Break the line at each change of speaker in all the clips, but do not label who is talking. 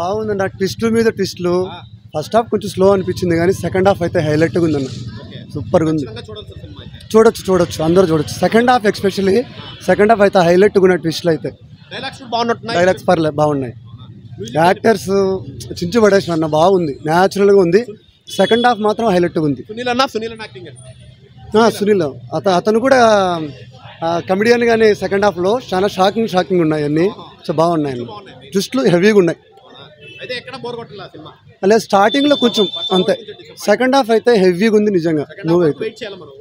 బాగుందండి. ఆ ట్విస్టుల మీద ట్విస్టులు. ఫస్ట్ హాఫ్ కొంచెం స్లో అనిపించింది కానీ సెకండ్ హాఫ్ అయితే హైలైట్గా ఉందన్న. సూపర్గా ఉంది. చూడొచ్చు అందరూ చూడొచ్చు. Second half especially second half అయితే హైలైట్గా ఉన్న ట్విస్టులు అయితే. డైలాగ్స్ పర్లేదు బాగున్నాయి. యాక్టర్స్ చించి పడేసిన అన్న బాగుంది, న్యాచురల్గా ఉంది. సెకండ్ హాఫ్ మాత్రం హైలైట్గా ఉంది. సునీల్ అతను కూడా కమెడియన్ కానీ సెకండ్ హాఫ్లో చాలా షాకింగ్ ఉన్నాయి అన్నీ. సో బాగున్నాయి. ట్విస్టులు హెవీగా ఉన్నాయి. అలా స్టార్టింగ్లో కొంచెం అంతే. సెకండ్ హాఫ్ అయితే హెవీగా ఉంది నిజంగా మూవీ అయితే.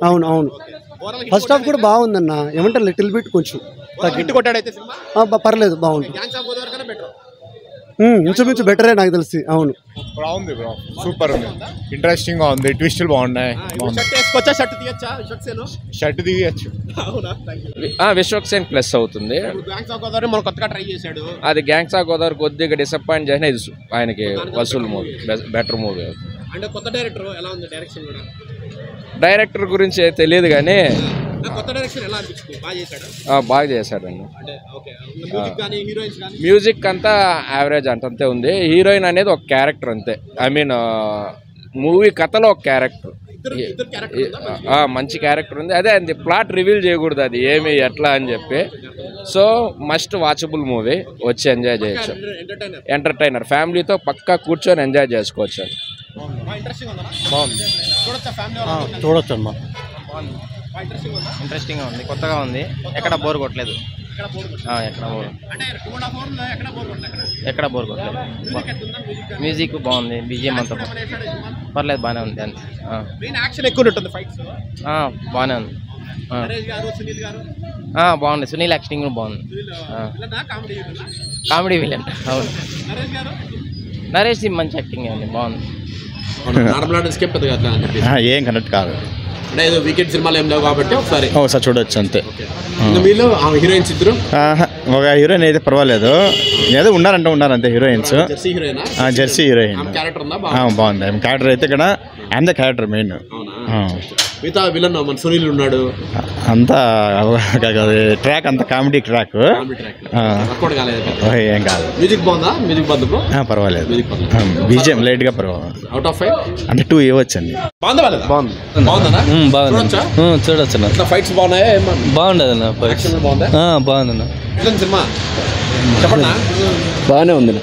అవును. ఫస్ట్ హాఫ్ కూడా బాగుందన్న. ఏమంటారు లిటిల్ బిట్ కొంచెం పర్లేదు, బాగుంది. ఇంచుమించు బెటరే నాకు తెలిసి. అవును,
బాగుంది బ్రో, సూపర్ ఉంది, ఇంట్రెస్టింగ్ గా ఉంది, ట్విస్టులు బాగున్నాయి. షర్ట్ దిగచ్చు.
విశ్వక్సేన్ ప్లస్ అవుతుంది. అది గ్యాంగ్స్ ఆఫ్ గోదావరి కొద్దిగా డిసప్పాయింట్ చేసిన ఇది ఆయనకి వసూలు మూవీ బెటర్ మూవీ. డైరెక్టర్ గురించి తెలియదు కానీ బాగా చేశాడండి. మ్యూజిక్ అంతా యావరేజ్ అంతే ఉంది. హీరోయిన్ అనేది ఒక క్యారెక్టర్ అంతే. ఐ మీన్ మూవీ కథలో ఒక క్యారెక్టర్, మంచి క్యారెక్టర్ ఉంది. అదే అది ప్లాట్ రివీల్ చేయకూడదు అది ఏమి ఎట్లా అని చెప్పి. సో మస్ట్ వాచబుల్ మూవీ, వచ్చి ఎంజాయ్ చేయొచ్చు. ఎంటర్టైనర్, ఫ్యామిలీతో పక్కా కూర్చొని ఎంజాయ్ చేసుకోవచ్చు.
చూడొచ్చు అమ్మా.
ఇంట్రెస్టింగ్ గా ఉంది, కొత్తగా ఉంది, ఎక్కడ బోర్ కొట్టలేదు. ఎక్కడ బోర్ కొట్టలేదు. మ్యూజిక్ బాగుంది, బీజిఎం అంతా పర్లేదు, బాగానే ఉంది. బాగానే ఉంది, బాగుంది. సునీల్ యాక్టింగ్ బాగుంది. Comedy villain. అవును, నరేష్ మంచి యాక్టింగ్ అండి, బాగుంది.
ఏం కనెక్ట్ కాదు.
వీకెండ్ సినిమాలు ఏం లేవు కాబట్టి ఒకసారి
చూడొచ్చు అంతే.
మీలో హీరోయిన్స్ ఇద్దరు,
ఒక హీరోయిన్ అయితే పర్వాలేదు, ఏదో ఉన్నారంటే హీరోయిన్స్. జెర్సీ హీరోయిన్ బాగుంది. క్యారెక్టర్ అయితే ఇక్కడ అంత క్యారెక్టర్ మెయిన్.
మిగతా విలన్ మన సునీల్ ఉన్నాడు.
అంతా ట్రాక్ అంతా కామెడీ ట్రాక్, ఏం కాదు.
మ్యూజిక్ బాగుందా? మ్యూజిక్ బాగుంది,
పర్వాలేదు. బీజిఎం లైట్ గా పర్వాలేదు.
అవుట్ ఆఫ్ 5
అంటే 2 ఇవ్వచ్చండి.
చూడొచ్చు.
ఫైట్స్ బాగున్నాయా?
బాగుండదు.
బాగుందా?
బాగుంది.
సినిమా చెప్పండి.
బాగానే ఉంది.